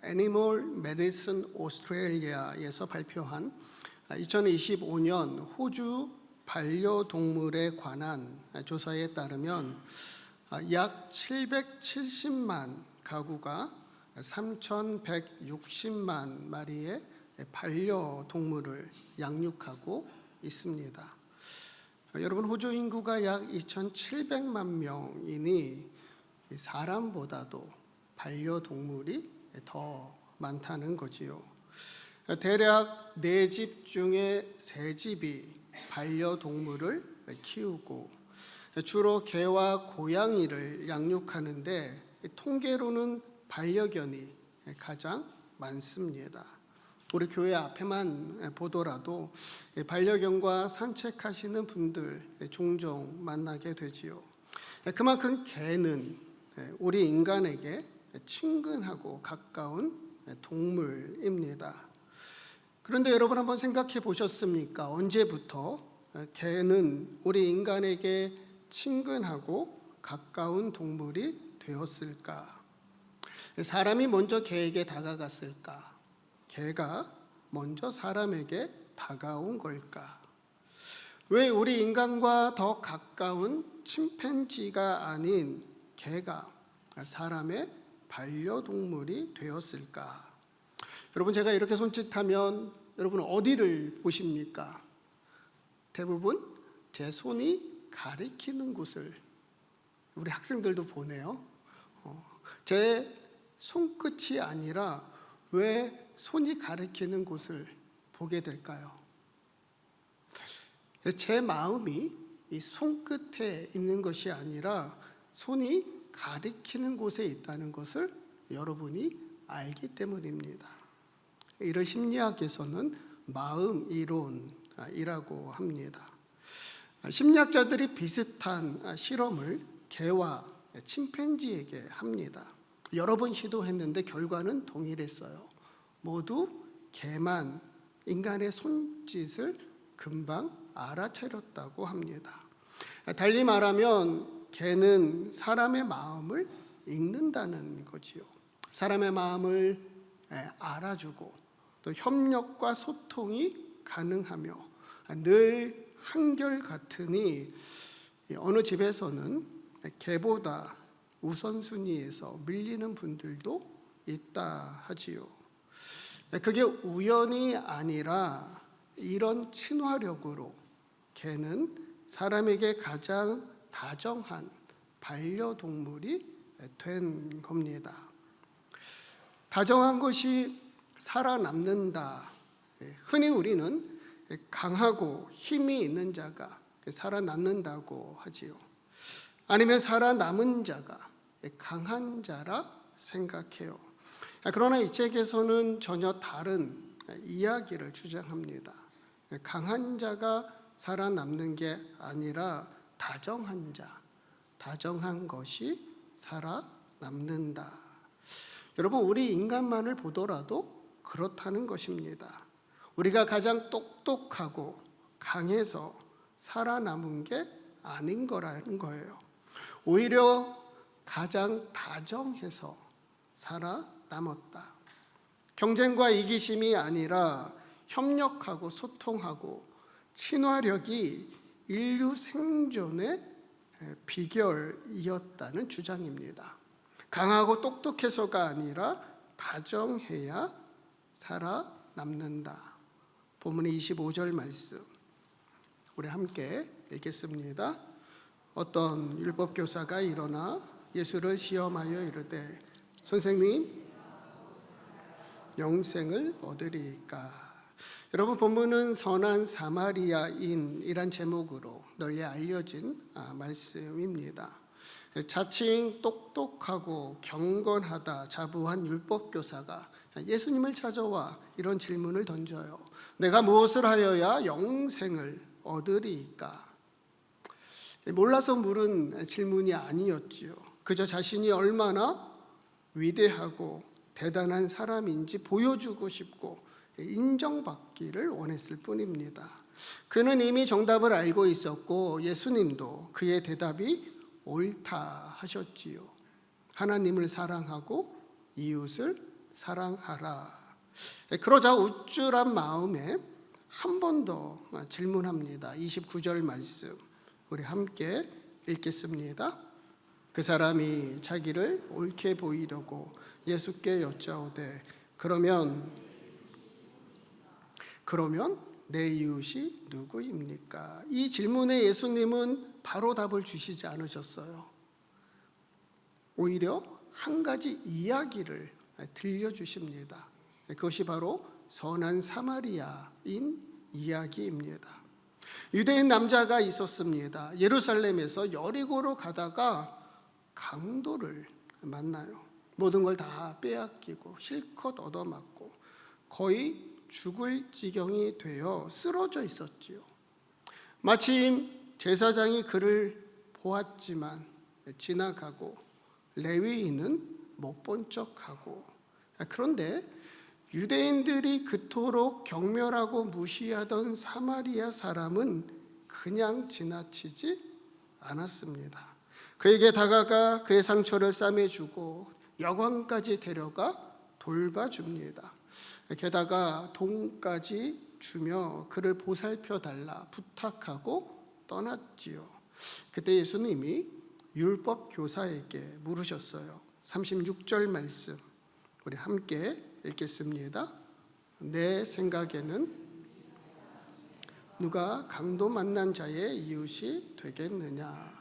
애니멀 메디슨 오스트레일리아에서 발표한 2025년 호주 반려동물에 관한 조사에 따르면 약 770만 가구가 3,160만 마리의 반려동물을 양육하고 있습니다. 여러분, 호주 인구가 약 2,700만 명이니 사람보다도 반려동물이 더 많다는 거지요. 대략 4집 중에 3집이 반려동물을 키우고 주로 개와 고양이를 양육하는데 통계로는 반려견이 가장 많습니다. 우리 교회 앞에만 보더라도 반려견과 산책하시는 분들 종종 만나게 되지요. 그만큼 개는 우리 인간에게 친근하고 가까운 동물입니다. 그런데 여러분 한번 생각해 보셨습니까? 언제부터 개는 우리 인간에게 친근하고 가까운 동물이 되었을까? 사람이 먼저 개에게 다가갔을까? 개가 먼저 사람에게 다가온 걸까? 왜 우리 인간과 더 가까운 침팬지가 아닌 개가 사람의 반려동물이 되었을까? 여러분, 제가 이렇게 손짓하면 여러분 어디를 보십니까? 대부분 제 손이 가리키는 곳을 우리 학생들도 보네요. 제 손끝이 아니라 왜 손이 가리키는 곳을 보게 될까요? 제 마음이 이 손끝에 있는 것이 아니라 손이 가리키는 곳에 있다는 것을 여러분이 알기 때문입니다. 이를 심리학에서는 마음 이론이라고 합니다. 심리학자들이 비슷한 실험을 개와 침팬지에게 합니다. 여러 번 시도했는데 결과는 동일했어요. 모두 개만 인간의 손짓을 금방 알아차렸다고 합니다. 달리 말하면 개는 사람의 마음을 읽는다는 거지요. 사람의 마음을 알아주고 또 협력과 소통이 가능하며 늘 한결같으니 어느 집에서는 개보다 우선순위에서 밀리는 분들도 있다 하지요. 그게 우연이 아니라 이런 친화력으로 개는 사람에게 가장 다정한 반려동물이 된 겁니다. 다정한 것이 살아남는다. 흔히 우리는 강하고 힘이 있는 자가 살아남는다고 하지요. 아니면 살아남은 자가 강한 자라 생각해요. 그러나 이 책에서는 전혀 다른 이야기를 주장합니다. 강한 자가 살아남는 게 아니라 다정한 자, 다정한 것이 살아남는다. 여러분, 우리 인간만을 보더라도 그렇다는 것입니다. 우리가 가장 똑똑하고 강해서 살아남은 게 아닌 거라는 거예요. 오히려 가장 다정해서 살아남았다. 경쟁과 이기심이 아니라 협력하고 소통하고 친화력이 인류 생존의 비결이었다는 주장입니다. 강하고 똑똑해서가 아니라 다정해야 살아남는다. 본문의 25절 말씀 우리 함께 읽겠습니다. 어떤 율법교사가 일어나 예수를 시험하여 이르되 선생님, 영생을 얻으리까? 여러분, 본문은 선한 사마리아인이란 제목으로 널리 알려진 말씀입니다. 자칭 똑똑하고 경건하다 자부한 율법교사가 예수님을 찾아와 이런 질문을 던져요. 내가 무엇을 하여야 영생을 얻으리까? 몰라서 물은 질문이 아니었지요. 그저 자신이 얼마나 위대하고 대단한 사람인지 보여주고 싶고 인정받기를 원했을 뿐입니다. 그는 이미 정답을 알고 있었고 예수님도 그의 대답이 옳다 하셨지요. 하나님을 사랑하고 이웃을 사랑하라. 그러자 우쭐한 마음에 한 번 더 질문합니다. 29절 말씀 우리 함께 읽겠습니다. 그 사람이 자기를 옳게 보이려고 예수께 여짜오되 그러면 내 이웃이 누구입니까? 이 질문에 예수님은 바로 답을 주시지 않으셨어요. 오히려 한 가지 이야기를 들려주십니다. 그것이 바로 선한 사마리아인 이야기입니다. 유대인 남자가 있었습니다. 예루살렘에서 여리고로 가다가 강도를 만나요. 모든 걸 다 빼앗기고 실컷 얻어맞고 거의 죽을 지경이 되어 쓰러져 있었지요. 마침 제사장이 그를 보았지만 지나가고 레위인은 못 본 척하고, 그런데 유대인들이 그토록 경멸하고 무시하던 사마리아 사람은 그냥 지나치지 않았습니다. 그에게 다가가 그의 상처를 싸매주고 여관까지 데려가 돌봐줍니다. 게다가 돈까지 주며 그를 보살펴달라 부탁하고 떠났지요. 그때 예수님이 율법 교사에게 물으셨어요. 36절 말씀 우리 함께 읽겠습니다. 내 생각에는 누가 강도 만난 자의 이웃이 되겠느냐?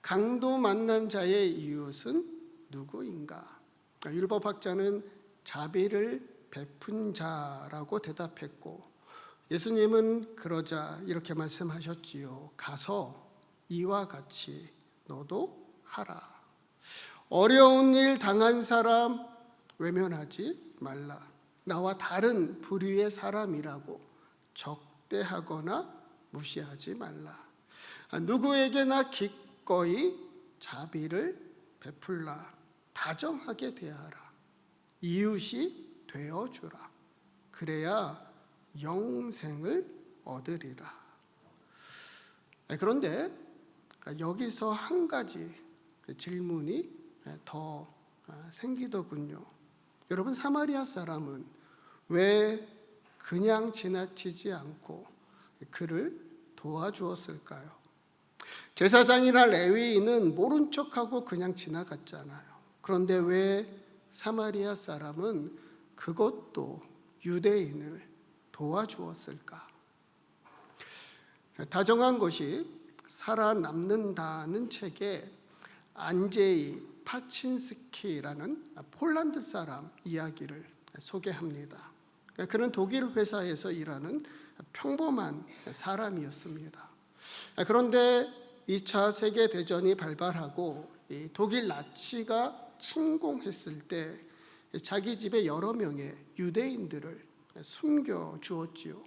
강도 만난 자의 이웃은 누구인가? 율법학자는 자비를 베푼 자라고 대답했고, 예수님은 그러자 이렇게 말씀하셨지요. 가서 이와 같이 너도 하라. 어려운 일 당한 사람 외면하지 말라. 나와 다른 부류의 사람이라고 적대하거나 무시하지 말라. 누구에게나 기꺼이 자비를 베풀라. 다정하게 대하라. 이웃이 되어주라. 그래야 영생을 얻으리라. 그런데 여기서 한 가지 질문이 더 생기더군요. 여러분, 사마리아 사람은 왜 그냥 지나치지 않고 그를 도와주었을까요? 제사장이나 레위인은 모른 척하고 그냥 지나갔잖아요. 그런데 왜 사마리아 사람은 그것도 유대인을 도와주었을까? 다정한 것이 살아남는다는 책에 안제이 파친스키라는 폴란드 사람 이야기를 소개합니다. 그는 독일 회사에서 일하는 평범한 사람이었습니다. 그런데 2차 세계대전이 발발하고 독일 나치가 침공했을 때 자기 집에 여러 명의 유대인들을 숨겨주었지요.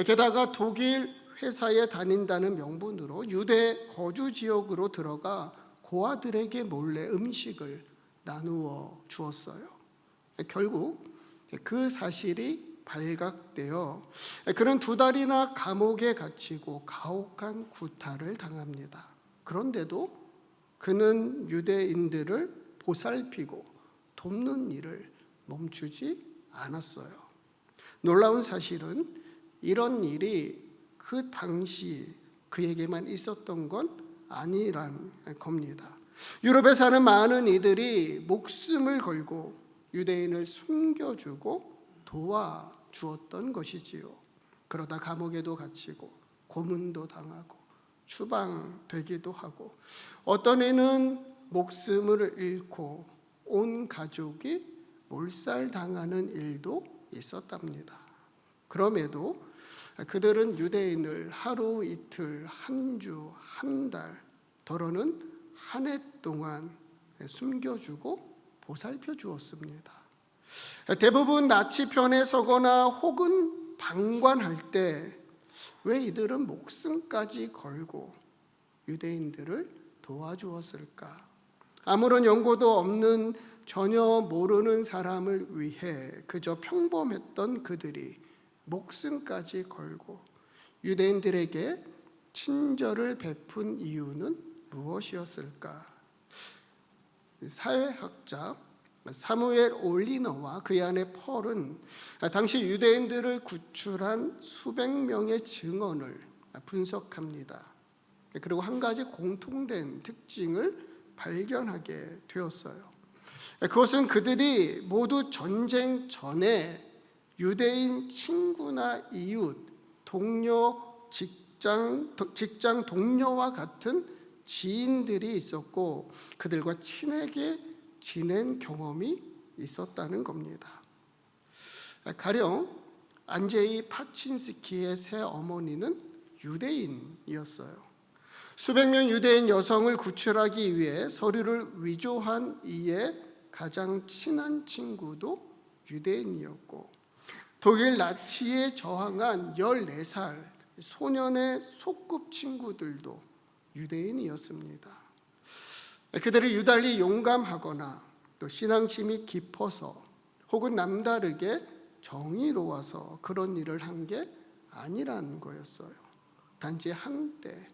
게다가 독일 회사에 다닌다는 명분으로 유대 거주 지역으로 들어가 고아들에게 몰래 음식을 나누어 주었어요. 결국 그 사실이 발각되어 그는 2달이나 감옥에 갇히고 가혹한 구타를 당합니다. 그런데도 그는 유대인들을 보살피고 돕는 일을 멈추지 않았어요. 놀라운 사실은 이런 일이 그 당시 그에게만 있었던 건 아니란 겁니다. 유럽에 사는 많은 이들이 목숨을 걸고 유대인을 숨겨주고 도와주었던 것이지요. 그러다 감옥에도 갇히고 고문도 당하고 추방되기도 하고, 어떤 이는 목숨을 잃고 온 가족이 몰살당하는 일도 있었답니다. 그럼에도 그들은 유대인을 하루 이틀, 한 주, 한 달, 더러는 한 해 동안 숨겨주고 보살펴 주었습니다. 대부분 나치 편에 서거나 혹은 방관할 때 왜 이들은 목숨까지 걸고 유대인들을 도와주었을까? 아무런 연고도 없는 전혀 모르는 사람을 위해 그저 평범했던 그들이 목숨까지 걸고 유대인들에게 친절을 베푼 이유는 무엇이었을까? 사회학자 사무엘 올리너와 그의 아내 펄은 당시 유대인들을 구출한 수백 명의 증언을 분석합니다. 그리고 한 가지 공통된 특징을 발견하게 되었어요. 그것은 그들이 모두 전쟁 전에 유대인 친구나 이웃, 동료, 직장 동료와 같은 지인들이 있었고 그들과 친하게 지낸 경험이 있었다는 겁니다. 가령 안제이 파친스키의 새 어머니는 유대인이었어요. 수백 명 유대인 여성을 구출하기 위해 서류를 위조한 이의 가장 친한 친구도 유대인이었고 독일 나치에 저항한 14살 소년의 소꿉친구들도 유대인이었습니다. 그들이 유달리 용감하거나 또 신앙심이 깊어서 혹은 남다르게 정의로워서 그런 일을 한 게 아니라는 거였어요. 단지 한때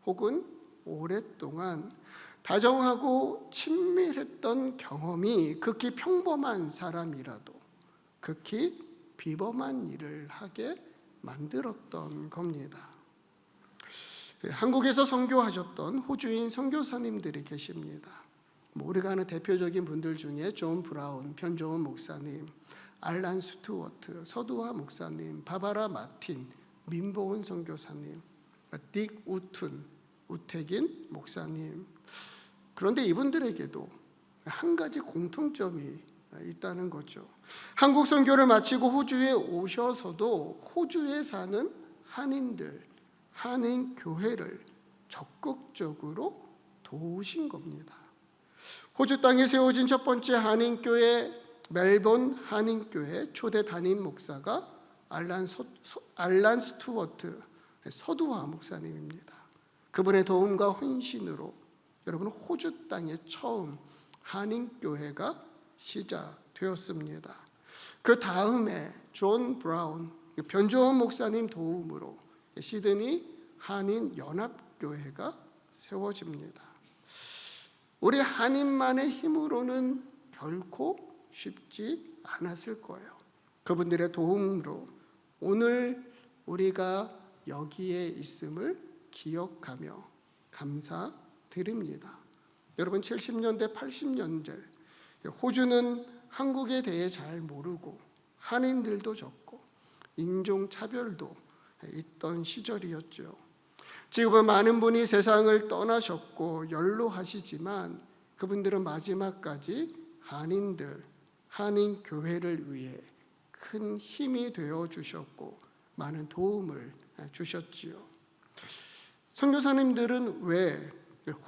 혹은 오랫동안 다정하고 친밀했던 경험이 극히 평범한 사람이라도 극히 비범한 일을 하게 만들었던 겁니다. 한국에서 선교하셨던 호주인 선교사님들이 계십니다. 우리가 아는 대표적인 분들 중에 존 브라운, 변종원 목사님, 알란 스튜어트, 서두화 목사님, 바바라 마틴, 민보은 선교사님, 딕 우툰, 우택인 목사님. 그런데 이분들에게도 한 가지 공통점이 있다는 거죠. 한국 선교를 마치고 호주에 오셔서도 호주에 사는 한인들, 한인 교회를 적극적으로 도우신 겁니다. 호주 땅에 세워진 첫 번째 한인교회, 멜본 한인교회 초대 담임 목사가 알란 스튜어트 서두화 목사님입니다. 그분의 도움과 헌신으로 여러분 호주 땅에 처음 한인교회가 시작되었습니다. 그 다음에 존 브라운, 변종원 목사님 도움으로 시드니 한인연합교회가 세워집니다. 우리 한인만의 힘으로는 결코 쉽지 않았을 거예요. 그분들의 도움으로 오늘 우리가 여기에 있음을 기억하며 감사드립니다. 여러분 70년대, 80년대 호주는 한국에 대해 잘 모르고 한인들도 적고 인종차별도 있던 시절이었죠. 지금은 많은 분이 세상을 떠나셨고 연로하시지만 그분들은 마지막까지 한인들, 한인교회를 위해 큰 힘이 되어 주셨고 많은 도움을 주셨지요. 선교사님들은 왜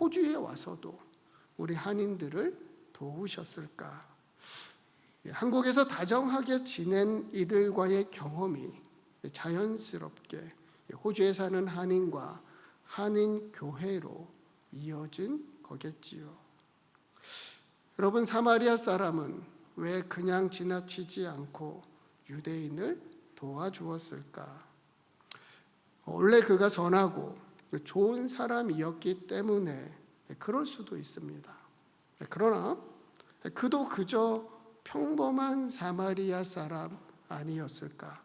호주에 와서도 우리 한인들을 도우셨을까? 한국에서 다정하게 지낸 이들과의 경험이 자연스럽게 호주에 사는 한인과 한인교회로 이어진 거겠지요. 여러분 사마리아 사람은 왜 그냥 지나치지 않고 유대인을 도와주었을까? 원래 그가 선하고 좋은 사람이었기 때문에 그럴 수도 있습니다. 그러나 그도 그저 평범한 사마리아 사람 아니었을까?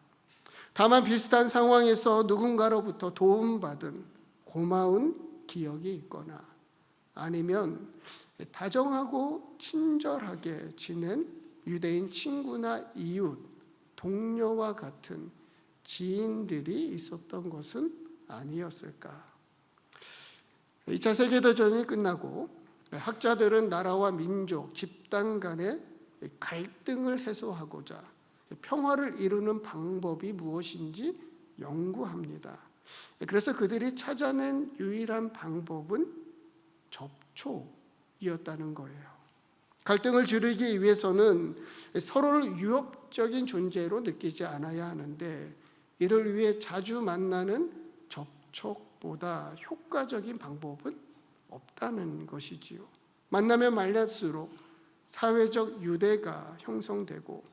다만 비슷한 상황에서 누군가로부터 도움받은 고마운 기억이 있거나 아니면 다정하고 친절하게 지낸 유대인 친구나 이웃, 동료와 같은 지인들이 있었던 것은 아니었을까? 2차 세계대전이 끝나고 학자들은 나라와 민족, 집단 간의 갈등을 해소하고자 평화를 이루는 방법이 무엇인지 연구합니다. 그래서 그들이 찾아낸 유일한 방법은 접촉이었다는 거예요. 갈등을 줄이기 위해서는 서로를 유업적인 존재로 느끼지 않아야 하는데 이를 위해 자주 만나는 접촉보다 효과적인 방법은 없다는 것이지요. 만나면 만날수록 사회적 유대가 형성되고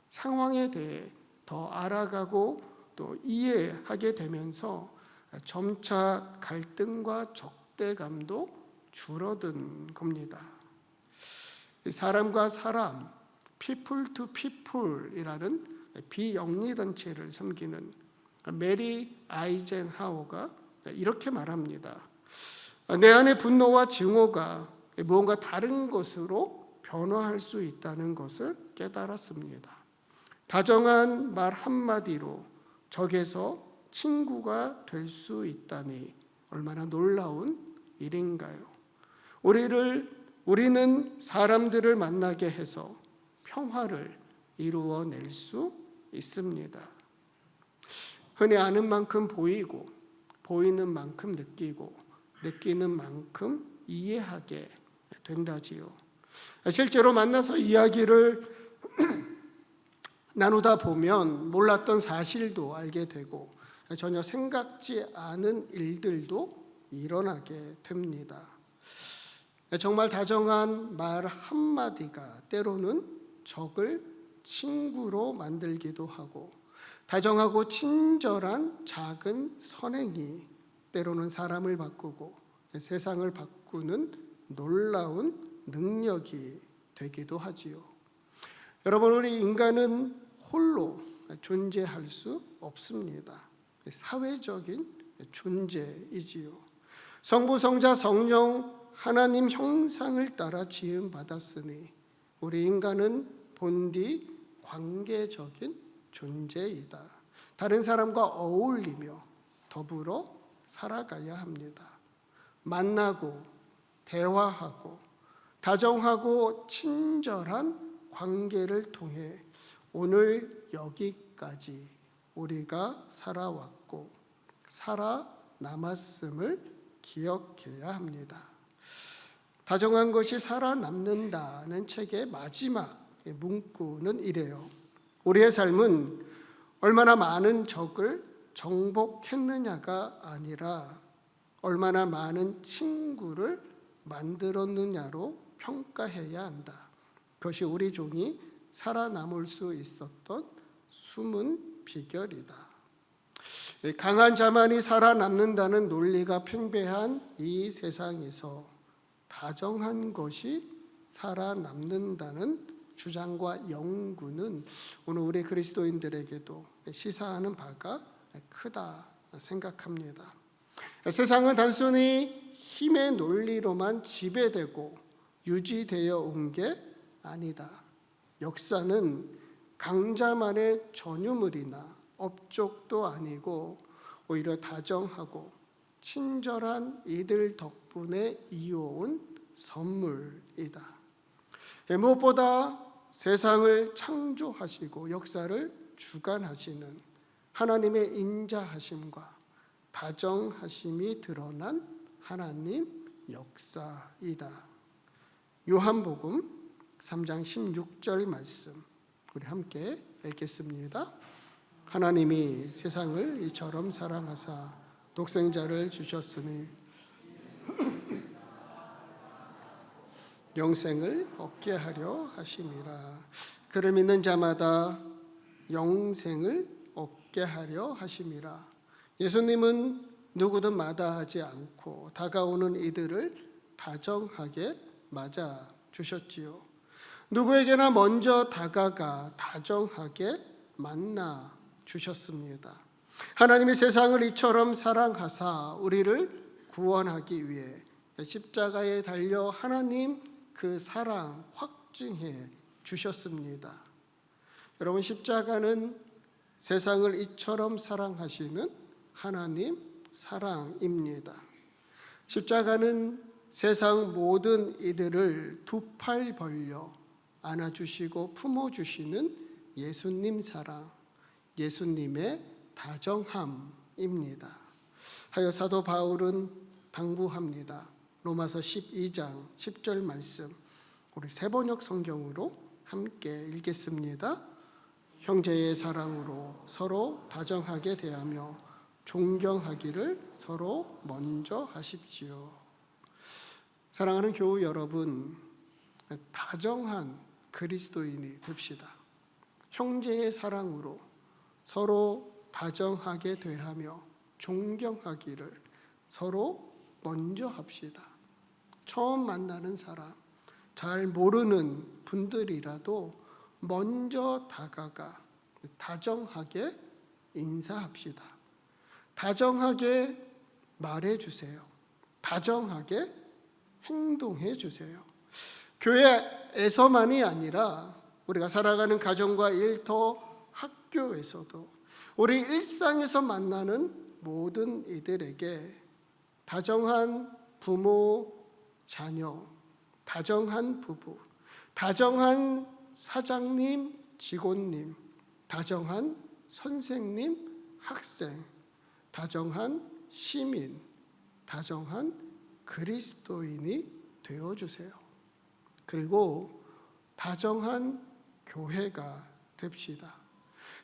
상황에 대해 더 알아가고 또 이해하게 되면서 점차 갈등과 적대감도 줄어든 겁니다. 사람과 사람, people to people이라는 비영리단체를 섬기는 메리 아이젠하워가 이렇게 말합니다. 내 안의 분노와 증오가 무언가 다른 것으로 변화할 수 있다는 것을 깨달았습니다. 다정한 말 한마디로 적에서 친구가 될 수 있다니 얼마나 놀라운 일인가요? 우리는 사람들을 만나게 해서 평화를 이루어낼 수 있습니다. 흔히 아는 만큼 보이고, 보이는 만큼 느끼고, 느끼는 만큼 이해하게 된다지요. 실제로 만나서 이야기를 나누다 보면 몰랐던 사실도 알게 되고 전혀 생각지 않은 일들도 일어나게 됩니다. 정말 다정한 말 한마디가 때로는 적을 친구로 만들기도 하고, 다정하고 친절한 작은 선행이 때로는 사람을 바꾸고 세상을 바꾸는 놀라운 능력이 되기도 하지요. 여러분, 우리 인간은 홀로 존재할 수 없습니다. 사회적인 존재이지요. 성부, 성자, 성령 하나님 형상을 따라 지음 받았으니 우리 인간은 본디 관계적인 존재이다. 다른 사람과 어울리며 더불어 살아가야 합니다. 만나고 대화하고 다정하고 친절한 관계를 통해 오늘 여기까지 우리가 살아왔고 살아남았음을 기억해야 합니다. 다정한 것이 살아남는다는 책의 마지막 문구는 이래요. 우리의 삶은 얼마나 많은 적을 정복했느냐가 아니라 얼마나 많은 친구를 만들었느냐로 평가해야 한다. 그것이 우리 종이 살아남을 수 있었던 숨은 비결이다. 강한 자만이 살아남는다는 논리가 팽배한 이 세상에서 다정한 것이 살아남는다는 주장과 연구는 오늘 우리 그리스도인들에게도 시사하는 바가 크다 생각합니다. 세상은 단순히 힘의 논리로만 지배되고 유지되어 온 게 아니다. 역사는 강자만의 전유물이나 업적도 아니고 오히려 다정하고 친절한 이들 덕분에 이어온 선물이다. 무엇보다 세상을 창조하시고 역사를 주관하시는 하나님의 인자하심과 다정하심이 드러난 하나님 역사이다. 요한복음 3장 16절 말씀 우리 함께 읽겠습니다. 하나님이 세상을 이처럼 사랑하사 독생자를 주셨으니 영생을 얻게 하려 하심이라. 그를 믿는 자마다 영생을 얻게 하려 하심이라. 예수님은 누구든 마다하지 않고 다가오는 이들을 다정하게 맞아 주셨지요. 누구에게나 먼저 다가가 다정하게 만나 주셨습니다. 하나님이 세상을 이처럼 사랑하사 우리를 구원하기 위해 십자가에 달려 하나님 그 사랑 확증해 주셨습니다. 여러분, 십자가는 세상을 이처럼 사랑하시는 하나님 사랑입니다. 십자가는 세상 모든 이들을 두 팔 벌려 안아주시고 품어주시는 예수님 사랑, 예수님의 다정함입니다. 하여 사도 바울은 당부합니다. 로마서 12장 10절 말씀 우리 새번역 성경으로 함께 읽겠습니다. 형제의 사랑으로 서로 다정하게 대하며 존경하기를 서로 먼저 하십시오. 사랑하는 교우 여러분, 다정한 그리스도인이 됩시다. 형제의 사랑으로 서로 다정하게 대하며 존경하기를 서로 먼저 합시다. 처음 만나는 사람, 잘 모르는 분들이라도 먼저 다가가 다정하게 인사합시다. 다정하게 말해주세요. 다정하게 행동해주세요. 교회에서만이 아니라 우리가 살아가는 가정과 일터, 학교에서도 우리 일상에서 만나는 모든 이들에게 다정한 부모, 자녀, 다정한 부부, 다정한 사장님, 직원님, 다정한 선생님, 학생, 다정한 시민, 다정한 그리스도인이 되어주세요. 그리고 다정한 교회가 됩시다.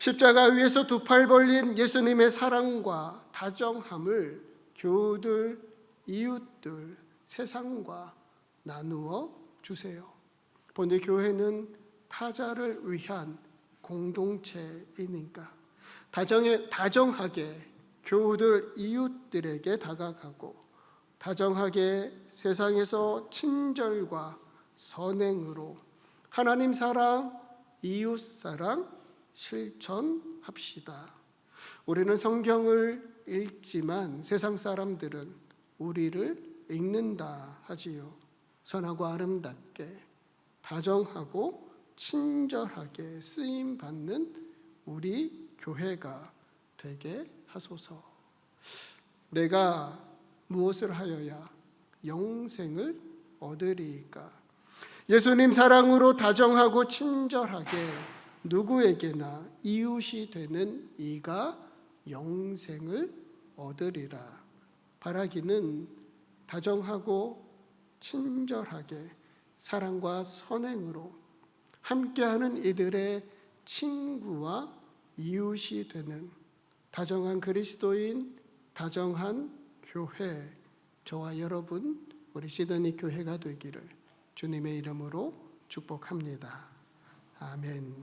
십자가 위에서 두 팔 벌린 예수님의 사랑과 다정함을 교우들, 이웃들, 세상과 나누어 주세요. 본디 교회는 타자를 위한 공동체이니까 다정하게 교우들, 이웃들에게 다가가고 다정하게 세상에서 친절과 선행으로 하나님 사랑, 이웃 사랑 실천합시다. 우리는 성경을 읽지만 세상 사람들은 우리를 읽는다 하지요. 선하고 아름답게 다정하고 친절하게 쓰임 받는 우리 교회가 되게 하소서. 내가 무엇을 하여야 영생을 얻으리이까? 예수님 사랑으로 다정하고 친절하게 누구에게나 이웃이 되는 이가 영생을 얻으리라. 바라기는 다정하고 친절하게 사랑과 선행으로 함께하는 이들의 친구와 이웃이 되는 다정한 그리스도인, 다정한 교회, 저와 여러분 우리 시드니 교회가 되기를 주님의 이름으로 축복합니다. 아멘.